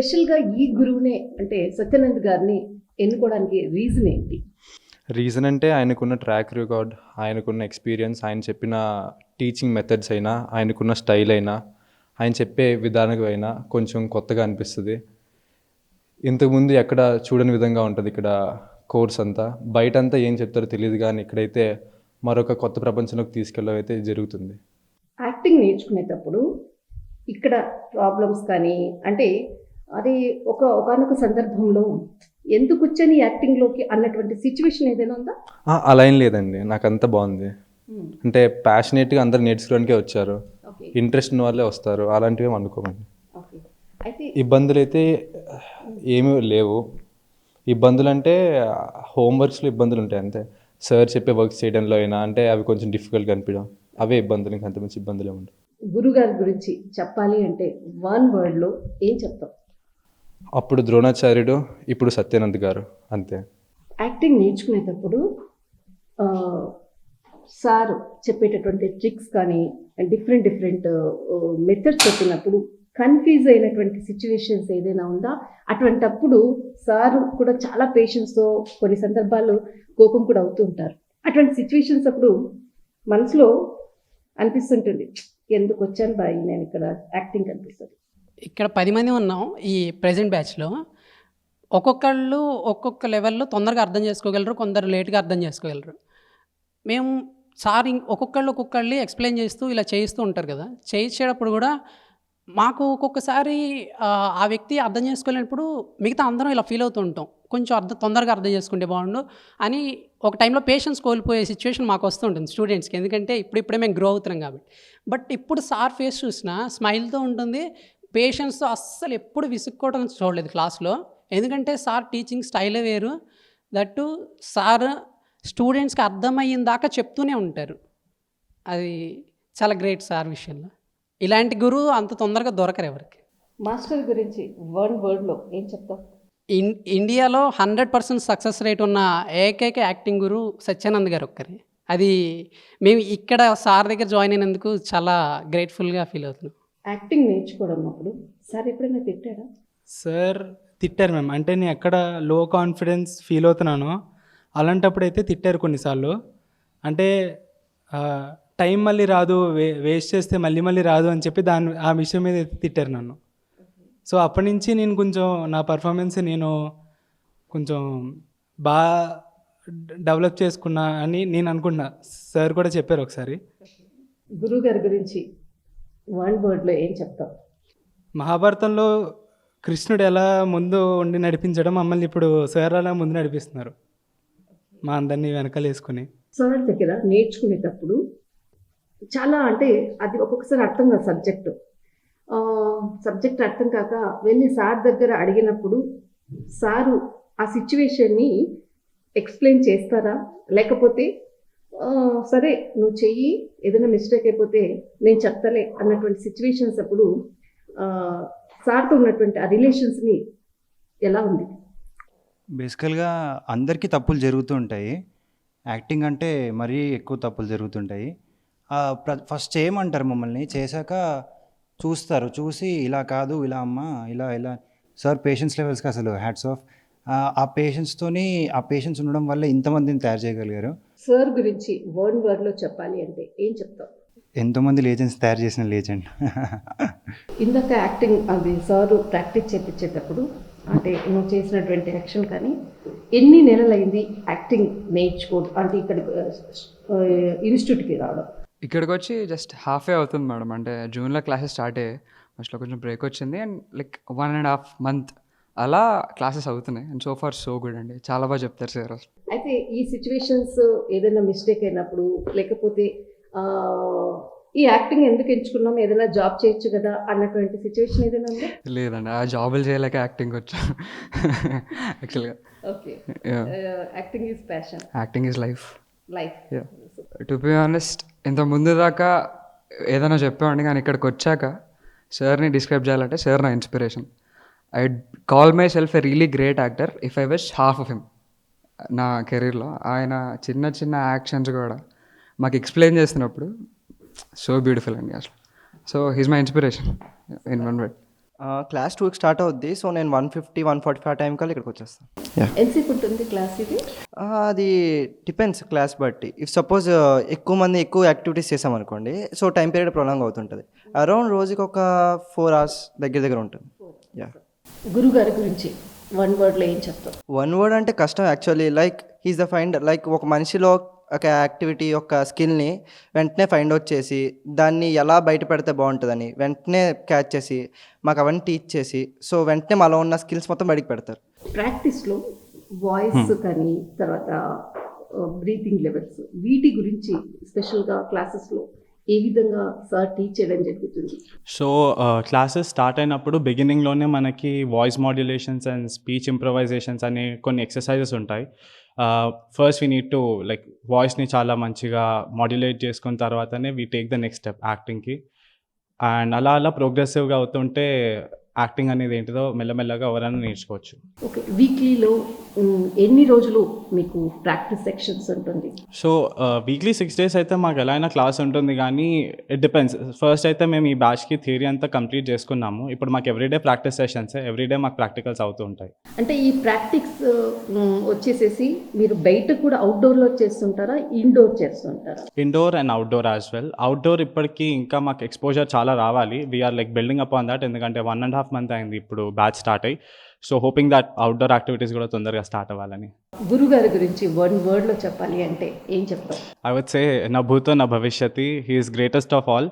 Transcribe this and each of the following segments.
స్పెషల్గా ఈ గురువునే అంటే సత్యానంద్ గారిని ఎన్నుకోవడానికి రీజన్ ఏంటి? రీజన్ అంటే ఆయనకున్న ట్రాక్ రికార్డ్, ఆయనకున్న ఎక్స్పీరియన్స్, ఆయన చెప్పిన టీచింగ్ మెథడ్స్ అయినా, ఆయనకున్న స్టైల్ అయినా, ఆయన చెప్పే విధానం అయినా కొంచెం కొత్తగా అనిపిస్తుంది. ఇంతకుముందు ఎక్కడ చూడని విధంగా ఉంటుంది ఇక్కడ కోర్స్ అంతా. బయటంతా ఏం చెప్తారో తెలియదు, కానీ ఇక్కడైతే మరొక కొత్త ప్రపంచంలోకి తీసుకెళ్ళడం అయితే జరుగుతుంది. యాక్టింగ్ నేర్చుకునేటప్పుడు ఇక్కడ ప్రాబ్లమ్స్ కానీ అంటే అది ఒకానొక సందర్భంలో ఎందుకు వచ్చని యాక్టింగ్లోకి అన్నటువంటి సిచ్యువేషన్ ఏదైనా ఉందా? అలా ఏం లేదండి, నాకు అంతా బాగుంది. అంటే ప్యాషనేట్గా అందరు నేర్చుకోవడానికే వచ్చారు, ఓకే ఇంట్రెస్ట్ ఉన్న వాళ్ళే వస్తారు, అలాంటివి ఏమి అనుకోమండి. ఓకే అయితే ఇబ్బందులు అయితే ఏమీ లేవు. ఇబ్బందులు అంటే హోంవర్క్స్లో ఇబ్బందులు ఉంటాయి అంతే. సార్ చెప్పే వర్క్స్ చేయడంలో అయినా అంటే అవి కొంచెం డిఫికల్ట్గా అనిపించడం, అవే ఇబ్బందులు, ఇంకా అంతమించి ఇబ్బందులు ఏముంటాయి. గురుగారి గురించి చెప్పాలి అంటే వన్ వర్డ్లో ఏం చెప్తాం? అప్పుడు ద్రోణాచార్యుడు, ఇప్పుడు సత్యానంద్ గారు, అంతే. యాక్టింగ్ నేర్చుకునేటప్పుడు ఆ, సార్ చెప్పేటటువంటి ట్రిక్స్ కానీ డిఫరెంట్ మెథడ్స్ చెప్పినప్పుడు కన్ఫ్యూజ్ అయినటువంటి సిచ్యువేషన్స్ ఏదైనా ఉందా? అటువంటప్పుడు సార్ కూడా చాలా పేషెన్స్తో కొన్ని సందర్భాల్లో కోపం కూడా అవుతూ ఉంటారు. అటువంటి సిచ్యువేషన్స్ అప్పుడు మనసులో అనిపిస్తుంటుంది, ఎందుకు వచ్చాను బాయ్ నేను ఇక్కడ యాక్టింగ్ అనిపిస్తుంది. ఇక్కడ 10 మంది ఉన్నాం ఈ ప్రెజెంట్ బ్యాచ్లో. ఒక్కొక్కళ్ళు ఒక్కొక్క లెవెల్లో తొందరగా అర్థం చేసుకోగలరు, కొందరు లేట్గా అర్థం చేసుకోగలరు. మేము సార్ ఒక్కొక్కళ్ళు ఎక్స్ప్లెయిన్ చేస్తూ ఇలా చేయిస్తూ ఉంటారు కదా. చేయించేటప్పుడు కూడా మాకు ఒక్కొక్కసారి ఆ వ్యక్తి అర్థం చేసుకోలేనప్పుడు మిగతా అందరం ఇలా ఫీల్ అవుతూ ఉంటాం, కొంచెం తొందరగా అర్థం చేసుకుంటే బాగుండు అని. ఒక టైంలో పేషెన్స్ కోల్పోయే సిచ్యువేషన్ మాకు వస్తుంటుంది స్టూడెంట్స్కి, ఎందుకంటే ఇప్పుడిప్పుడే మేము గ్రో అవుతున్నాం కాబట్టి. బట్ ఇప్పుడు సార్ ఫేస్ చూసినా స్మైల్తో ఉంటుంది, పేషెన్స్తో అస్సలు ఎప్పుడు విసుక్కోవడం చూడలేదు క్లాస్లో. ఎందుకంటే సార్ టీచింగ్ స్టైలే వేరు. దట్టు సార్ స్టూడెంట్స్కి అర్థమయ్యిన దాకా చెప్తూనే ఉంటారు. అది చాలా గ్రేట్ సార్ విషయంలో. ఇలాంటి గురువు అంత తొందరగా దొరకరు ఎవరికి. మాస్టర్ గురించి వన్ వర్డ్లో ఏం చెప్తాం? ఇండియాలో 100% సక్సెస్ రేట్ ఉన్న ఏకైక యాక్టింగ్ గురు సత్యానంద్ గారు ఒక్కరే. అది మేము ఇక్కడ సార్ దగ్గర జాయిన్ అయినందుకు చాలా గ్రేట్ఫుల్గా ఫీల్ అవుతున్నాం. యాక్టింగ్ నేర్చుకోవడం అప్పుడు సార్ ఎప్పుడైనా తిట్టారా? సార్ తిట్టారు మ్యామ్. అంటే నేను ఎక్కడ లో కాన్ఫిడెన్స్ ఫీల్ అవుతున్నానో అలాంటప్పుడు అయితే తిట్టారు కొన్నిసార్లు. అంటే టైం మళ్ళీ రాదు, వేస్ట్ చేస్తే మళ్ళీ రాదు అని చెప్పి ఆ విషయం మీద అయితే తిట్టారు నన్ను. సో అప్పటి నుంచి నేను కొంచెం నా పర్ఫార్మెన్స్ నేను కొంచెం బాగా డెవలప్ చేసుకున్నా అని నేను అనుకుంటున్నా. సార్ కూడా చెప్పారు ఒకసారి. గురువు గారి గురించి వన్ వర్డ్లో ఏం చెప్తాం? మహాభారతంలో కృష్ణుడు ఎలా ముందు ఉండి నడిపించడం, మమ్మల్ని ఇప్పుడు సార్ అలా ముందు నడిపిస్తున్నారు, మా అందరినీ వెనకాల వేసుకుని. సార్ దగ్గర నేర్చుకునేటప్పుడు చాలా అంటే అది ఒక్కొక్కసారి అర్థం కాదు సబ్జెక్ట్ అర్థం కాక వెళ్ళి సార్ దగ్గర అడిగినప్పుడు సారు ఆ సిచ్యువేషన్ని ఎక్స్ప్లెయిన్ చేస్తారా, లేకపోతే సరే నువ్వు చెయ్యి, ఏదైనా మిస్టేక్ అయిపోతే నేను చెప్తలే అన్నటువంటి సిచ్యువేషన్స్ అప్పుడు సార్తో ఉన్నటువంటి ఆ రిలేషన్స్ని ఎలా ఉంది? బేసికల్గా అందరికీ తప్పులు జరుగుతూ ఉంటాయి. యాక్టింగ్ అంటే మరీ ఎక్కువ తప్పులు జరుగుతుంటాయి. ఫస్ట్ చేయమంటారు మమ్మల్ని, చేశాక చూస్తారు, చూసి ఇలా కాదు ఇలా అమ్మా ఇలా సార్ పేషెన్స్ లెవెల్స్కి అసలు హ్యాట్స్ ఆఫ్. ఆ పేషెన్స్ ఉండడం వల్ల ఇంతమందిని తయారు చేయగలిగారు. సార్ గురించి వన్ వర్డ్లో చెప్పాలి అంటే ఏం చెప్తాం? ఎంతోమంది లేజెండ్స్ తయారు చేసిన లేజెండ్. ఇందాక యాక్టింగ్ అది సారు ప్రాక్టీస్ చేయించేటప్పుడు అంటే నువ్వు చేసినటువంటి యాక్షన్ కానీ ఎన్ని నెలలైంది యాక్టింగ్ నేర్చుకోవడం అంటే ఇక్కడ ఇన్స్టిట్యూట్కి రావడం? ఇక్కడికి వచ్చి జస్ట్ హాఫే అవుతుంది మేడం. అంటే జూన్లో క్లాసెస్ స్టార్ట్ అయ్యాయి, ఫస్ట్లో కొంచెం బ్రేక్ వచ్చింది అండ్ లైక్ 1.5 month అలా క్లాసెస్ అవుతున్నాయి. And so far so good అండి, చాలా బాగా చెప్తారు సార్. అయితే ఈ సిచ్యువేషన్స్ ఏదైనా మిస్టేక్ అయినప్పుడు లేకపోతే ఈ యాక్టింగ్ ఎందుకు ఎంచుకున్నాం, ఏదైనా జాబ్ చేయొచ్చు కదా అన్నటువంటి సిచ్యువేషన్ ఏదైనా ఉందా? లేదండి, ఆ జాబులు చేయలేక యాక్టింగ్ వచ్చాను యాక్చువల్గా. Okay, acting is passion, acting is life. Life. To be honest, ఇంత ముందు దాకా ఏదైనా చెప్పేవాడిని, కానీ ఇక్కడికి వచ్చాక సార్ని డిస్క్రైబ్ చేయాలంటే సార్ నా inspiration. I call my self a really great actor if I wish half of him. నా కెరీర్లో ఆయన చిన్న యాక్షన్స్ కూడా మాకు ఎక్స్ప్లెయిన్ చేస్తున్నప్పుడు సో బ్యూటిఫుల్ అండి అసలు. So he's my inspiration in one word. Class 2కి స్టార్ట్ అవుద్ది. సో, నేను 1:50, 1:45 టైం కల్లా ఇక్కడికి వచ్చేస్తాను. ఎంతసేపు ఉంటుంది క్లాస్ ఇది? అది డిపెండ్స్ క్లాస్ బట్టి. ఇఫ్ సపోజ్ ఎక్కువ మంది ఎక్కువ యాక్టివిటీస్ చేసామనుకోండి, సో టైం పీరియడ్ ప్రొలాంగ్ అవుతుంటుంది. అరౌండ్ రోజుకి ఒక 4 అవర్స్ దగ్గర దగ్గర ఉంటుంది. యాహ్! గురుగారి గురించి వన్ వర్డ్లో ఏం చెప్తావు? వన్ వర్డ్ అంటే కష్టం actually. Like he's the finder. Like ఒక మనిషిలో ఒక యాక్టివిటీ యొక్క స్కిల్ని వెంటనే ఫైండ్ అవుట్ చేసి దాన్ని ఎలా బయట పెడితే బాగుంటుందని వెంటనే క్యాచ్ చేసి మాకు అవన్నీ టీచ్ చేసి సో వెంటనే మాలో ఉన్న స్కిల్స్ మొత్తం బయటకు పెడతారు. ప్రాక్టీస్లో వాయిస్ కానీ తర్వాత బ్రీతింగ్ లెవెల్స్ వీటి గురించి స్పెషల్గా క్లాసెస్లో ఏ విధంగా సార్ టీచ్ చేయడం జరుగుతుంది? సో క్లాసెస్ స్టార్ట్ అయినప్పుడు బిగినింగ్లోనే మనకి voice modulations and speech improvisations అనే కొన్ని ఎక్సర్సైజెస్ ఉంటాయి. First we need to like వాయిస్ని చాలా మంచిగా మాడ్యులేట్ చేసుకున్న తర్వాతనే we take the next step యాక్టింగ్కి. అండ్ అలా అలా ప్రోగ్రెసివ్గా అవుతుంటే యాక్టింగ్ అనేది ఏంటిదో మెల్లమెల్లగా ఎవరైనా నేర్చుకోవచ్చు. ఓకే, వీక్లీలో ఎన్ని రోజులు మీకు ప్రాక్టీస్ సెక్షన్స్ ఉంటుంది? సో వీక్లీ 6 days అయితే మాకు ఎలా అయినా క్లాస్ ఉంటుంది, కానీ ఇట్ డిపెండ్స్. ఫస్ట్ అయితే మేము ఈ బ్యాచ్కి థియరీ అంతా కంప్లీట్ చేసుకున్నాము. ఇప్పుడు మాకు ఎవ్రీడే ప్రాక్టీస్ సెషన్స్, ఎవ్రీడే మాకు ప్రాక్టికల్స్ అవుతూ ఉంటాయి. అంటే ఈ ప్రాక్టీస్ వచ్చేసేసి మీరు బయట కూడా అవుట్డోర్లో చేస్తుంటారా, ఇండోర్ చేస్తుంటారా? Indoor and outdoor as well. Outdoor ఇప్పటికీ ఇంకా మాకు ఎక్స్పోజర్ చాలా రావాలి. We're like building up on that. ఎందుకంటే 1.5 month అయింది ఇప్పుడు బ్యాచ్ స్టార్ట్ అయ్యి. So hoping that outdoor activities కూడా తొందరగా స్టార్ట్ అవ్వాలని. గురుగారి గురించి వన్ వర్డ్లో చెప్పాలి అంటే ఏం చెప్తావు? ఐ వుడ్ సే నా భూతో నా భవిష్యతి. He is greatest of all.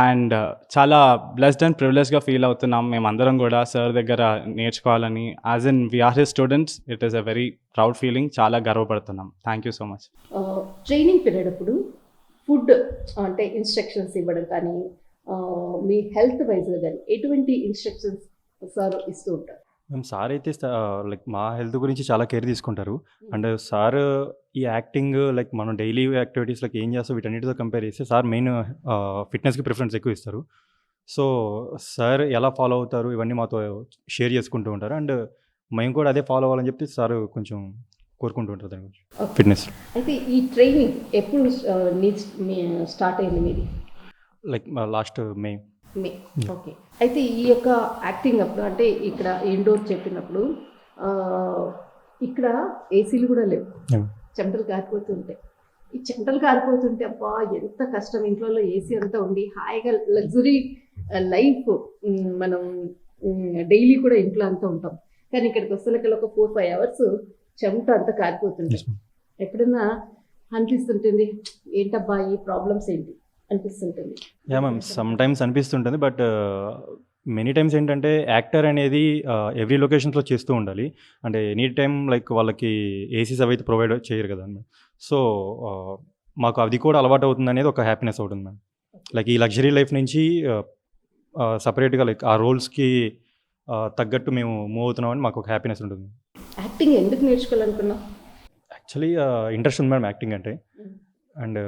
And చాలా బ్లెస్డ్ అండ్ ప్రివిలేజ్గా ఫీల్ అవుతున్నాం మేమందరం కూడా సార్ దగ్గర నేర్చుకోవాలని. As in we are his students, it is a very proud feeling. చాలా గర్వపడుతున్నాం. Thank you so much. Training period అప్పుడు ఫుడ్ అంటే ఇన్స్ట్రక్షన్స్ ఇవ్వడం కానీ మీ హెల్త్ వైజ్గా కానీ ఎటువంటి ఇన్స్ట్రక్షన్స్ సార్ ఇస్తూ ఉంటారు? మేము సార్ అయితే లైక్ మా హెల్త్ గురించి చాలా కేర్ తీసుకుంటారు. అండ్ సార్ ఈ యాక్టింగ్ లైక్ మనం డైలీ యాక్టివిటీస్లోకి ఏం చేస్తాం వీటన్నిటితో కంపేర్ చేస్తే సార్ మెయిన్ ఫిట్నెస్కి ప్రిఫరెన్స్ ఎక్కువ ఇస్తారు. సో సార్ ఎలా ఫాలో అవుతారు ఇవన్నీ మాతో షేర్ చేసుకుంటూ ఉంటారు. అండ్ మేము కూడా అదే ఫాలో అవ్వాలని చెప్పి సార్ కొంచెం కోరుకుంటూ ఉంటారు దాని గురించి ఫిట్నెస్. అయితే ఈ ట్రైనింగ్ ఎప్పుడు స్టార్ట్ అయింది మీది? లైక్ లాస్ట్ మే. ఓకే. అయితే ఈ యొక్క యాక్టింగ్ అప్పుడు అంటే ఇక్కడ ఇండోర్ చెప్పినప్పుడు ఇక్కడ ఏసీలు కూడా లేవు, చెమటలు కారిపోతుంటాయి. ఈ చెమటలు కారిపోతుంటే అబ్బా ఎంత కష్టం. ఇంట్లో ఏసీ అంతా ఉండి హాయిగా లగ్జరీ లైఫ్ మనం డైలీ కూడా ఇంట్లో అంతా ఉంటాం. కానీ ఇక్కడికి వస్తే ఒక 4-5 hours చెమట అంతా కారిపోతుంది. ఎప్పుడన్నా అనిపిస్తుంటుంది ఏంటబ్బా ఈ ప్రాబ్లమ్స్ ఏంటి అనిపిస్తుంటుంది. యా మ్యామ్, సమ్ టైమ్స్ అనిపిస్తుంటుంది. బట్ మెనీ టైమ్స్ ఏంటంటే యాక్టర్ అనేది ఎవ్రీ లొకేషన్స్లో చేస్తూ ఉండాలి. అంటే ఎనీ టైం లైక్ వాళ్ళకి ఏసీస్ అవి అయితే ప్రొవైడ్ చేయరు కదా మ్యామ్. సో మాకు అది కూడా అలవాటు అవుతుంది అనేది ఒక హ్యాపీనెస్ అవుతుంది మ్యామ్. లైక్ ఈ లగ్జరీ లైఫ్ నుంచి సపరేట్గా లైక్ ఆ రోల్స్కి తగ్గట్టు మేము మూవ్ అవుతున్నామని మాకు ఒక హ్యాపీనెస్ ఉంటుంది. యాక్టింగ్ ఎందుకు నేర్చుకోవాలనుకున్నావు? యాక్చువల్లీ ఇంట్రెస్ట్ ఉంది మేడం యాక్టింగ్ అంటే. అండ్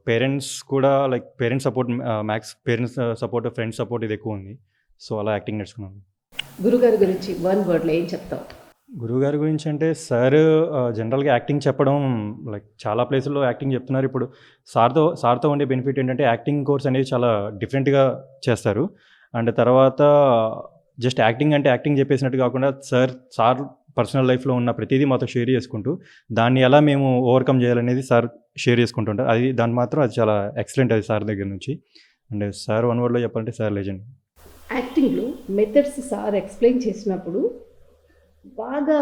పేరెంట్స్ కూడా like parents support parents support, friends support ఇది ఎక్కువ ఉంది. సో అలా యాక్టింగ్ నేర్చుకున్నాను. గురుగారి గురించి వన్ వర్డ్లో ఏం చెప్తావు? గురువుగారి గురించి అంటే సార్ జనరల్గా యాక్టింగ్ చెప్పడం లైక్ చాలా ప్లేసుల్లో యాక్టింగ్ చెప్తున్నారు. ఇప్పుడు సార్తో ఉండే బెనిఫిట్ ఏంటంటే యాక్టింగ్ కోర్స్ అనేది చాలా డిఫరెంట్గా చేస్తారు. అండ్ తర్వాత జస్ట్ యాక్టింగ్ అంటే యాక్టింగ్ చెప్పేసినట్టు కాకుండా సార్ పర్సనల్ లైఫ్లో ఉన్న ప్రతిదీ మాతో షేర్ చేసుకుంటూ దాన్ని ఎలా మేము ఓవర్కమ్ చేయాలనేది సార్ షేర్ చేసుకుంటుంటారు. దాని మాత్రం అది చాలా ఎక్సలెంట్ అది సార్ దగ్గర నుంచి. అండ్ సార్ వన్ వర్డ్లో చెప్పాలంటే సార్ లెజెండ్. యాక్టింగ్లో మెథడ్స్ సార్ ఎక్స్ప్లెయిన్ చేసినప్పుడు బాగా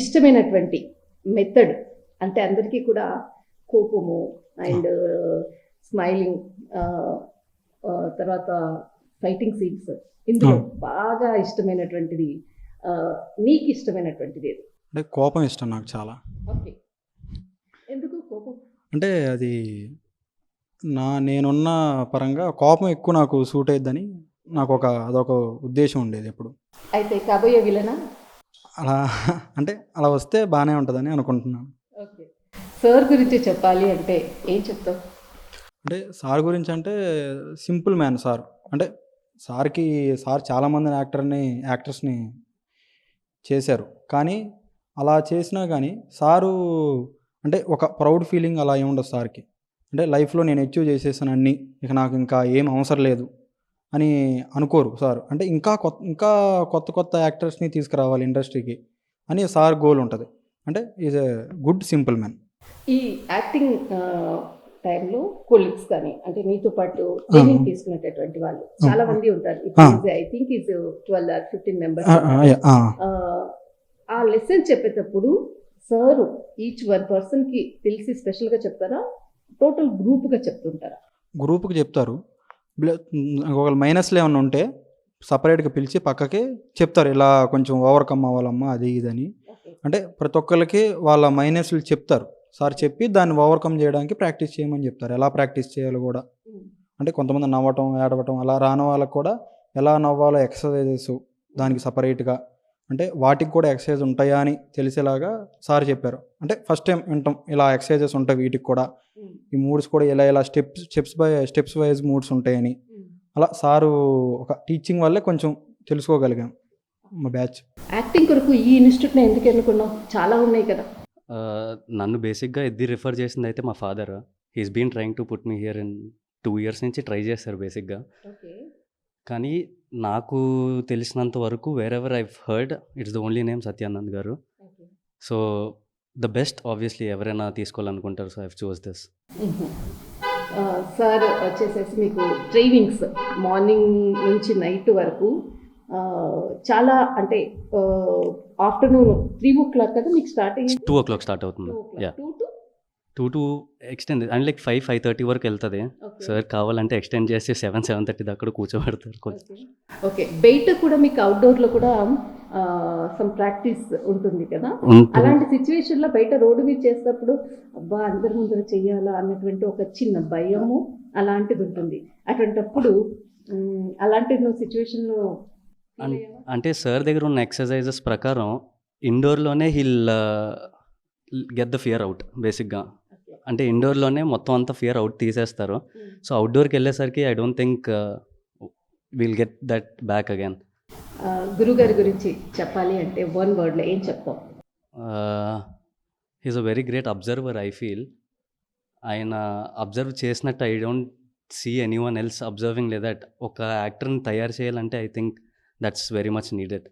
ఇష్టమైనటువంటి మెథడ్ అంటే అందరికీ కూడా కోపము అండ్ స్మైలింగ్ తర్వాత ఫైటింగ్ సీన్స్, ఇందులో బాగా ఇష్టమైనటువంటిది నీకు ఇష్టమైనటువంటిది ఏది? అంటే కోపం ఇష్టం నాకు చాలా. ఓకే, ఎందుకు కోపం? అంటే అది నేనున్న పరంగా కోపం ఎక్కువ నాకు సూట్ అయ్యిద్దని నాకు అదొక ఉద్దేశం ఉండేది ఎప్పుడు. అయితే కాబోయే విలనా? అలా వస్తే బాగానే ఉంటుందని అనుకుంటున్నాను. ఓకే, సార్ గురించి చెప్పాలి అంటే ఏం చెప్తావు? అంటే సార్ గురించి అంటే సింపుల్ మ్యాన్ సార్. అంటే సార్ చాలామంది యాక్టర్స్ని చేశారు. కానీ అలా చేసినా కానీ సారు అంటే ఒక ప్రౌడ్ ఫీలింగ్ అలా ఏముండదు సార్కి. అంటే లైఫ్లో నేను అచీవ్ చేసేసాను అన్నీ, ఇక నాకు ఇంకా ఏం అవసరం లేదు అని అనుకోరు సార్. అంటే ఇంకా కొత్త కొత్త యాక్టర్స్ని తీసుకురావాలి ఇండస్ట్రీకి అని సార్ గోల్ ఉంటుంది. అంటే is a good simple man. ఈ యాక్టింగ్ టైంలో కొలీగ్స్ కానీ అంటే మీతో పాటు ట్రైనింగ్ తీసుకునేటటువంటి వాళ్ళు చాలా మంది ఉంటారు. ఇప్పుడు I think is 12 or 15 members. ఆ లెసన్ చెప్పేటప్పుడు సార్ ఈచ్ వన్ పర్సన్కి తెలిసి స్పెషల్గా చెప్తారా, టోటల్ గ్రూప్గా చెప్తుంటారా? గ్రూప్కి చెప్తారు. ఒకవేళ మైనస్లు ఏమైనా ఉంటే సపరేట్గా పిలిచి పక్కకి చెప్తారు, ఇలా కొంచెం ఓవర్కమ్ అవ్వాలమ్మా అది ఇదని. అంటే ప్రతి ఒక్కరికి వాళ్ళ మైనస్లు చెప్తారు సార్, చెప్పి దాన్ని ఓవర్కమ్ చేయడానికి ప్రాక్టీస్ చేయమని చెప్తారు. ఎలా ప్రాక్టీస్ చేయాలో కూడా, అంటే కొంతమంది నవ్వటం ఏడవటం అలా రాని వాళ్ళకు కూడా ఎలా నవ్వాలో ఎక్సర్సైజెస్ దానికి సపరేట్గా, అంటే వాటికి కూడా ఎక్సర్సైజ్ ఉంటాయా అని తెలిసేలాగా సార్ చెప్పారు. అంటే ఫస్ట్ టైం వింటాం ఇలా ఎక్సర్సైజెస్ ఉంటాయి వీటికి కూడా, ఈ మూడ్స్ కూడా ఇలా స్టెప్స్ వైజ్ మూడ్స్ ఉంటాయని. అలా సారు ఒక టీచింగ్ వల్లే కొంచెం తెలుసుకోగలిగాం మా బ్యాచ్. యాక్టింగ్ కొరకు ఈ ఇన్స్టిట్యూట్ని ఎందుకు ఎన్నుకున్నావు? చాలా ఉన్నాయి కదా. నన్ను బేసిక్గా ఇది రిఫర్ చేసింది అయితే మా father. He's been trying to put me here in 2 years నుంచి ట్రై చేస్తారు బేసిక్గా. కానీ నాకు తెలిసినంత వరకు wherever I've heard it's the only name Satyanand garu. So the best obviously ఎవరైనా తీసుకోవాలనుకుంటారు. So I've choose this. Sir వచ్చేసేసి మీకు ట్రైనింగ్స్ మార్నింగ్ నుంచి నైట్ వరకు చాలా అంటే ఆఫ్టర్నూన్ 3 o'clock కదా మీకు స్టార్ట్ అయ్యింది? 2 o'clock స్టార్ట్ అవుతుంది. Yeah, 2 to extend and like 5:30 వరకు వెళ్తుంది. సార్ కావాలంటే ఎక్స్టెండ్ చేసి 7:30 దాకా కూడా కూర్చోబెడతారు కొంచెం. ఓకే, బయట కూడా మీకు అవుట్డోర్లో కూడా సమ్ ప్రాక్టీస్ ఉంటుంది కదా. అలాంటి సిచ్యువేషన్లో బయట రోడ్డు మీద చేసేటప్పుడు అబ్బా అందరి ముందర చెయ్యాలా అన్నటువంటి ఒక చిన్న భయము అలాంటిది ఉంటుంది. అటువంటప్పుడు అలాంటి నువ్వు సిచ్యువేషన్లో అంటే సార్ దగ్గర ఉన్న ఎక్సర్సైజెస్ ప్రకారం ఇండోర్లోనే he'll get the fear out బేసిక్గా. అంటే ఇండోర్లోనే మొత్తం అంతా ఫియర్ అవుట్ తీసేస్తారు. సో అవుట్డోర్కి వెళ్ళేసరికి I don't think will get that back again. గురుగారి గురించి చెప్పాలి అంటే 1 wordలో ఏం చెప్తాం? He's a very great observer I feel. ఆయన అబ్జర్వ్ చేసినట్టు I don't see anyone else observing. లేదా ఒక యాక్టర్ని తయారు చేయాలంటే I think that's very much needed.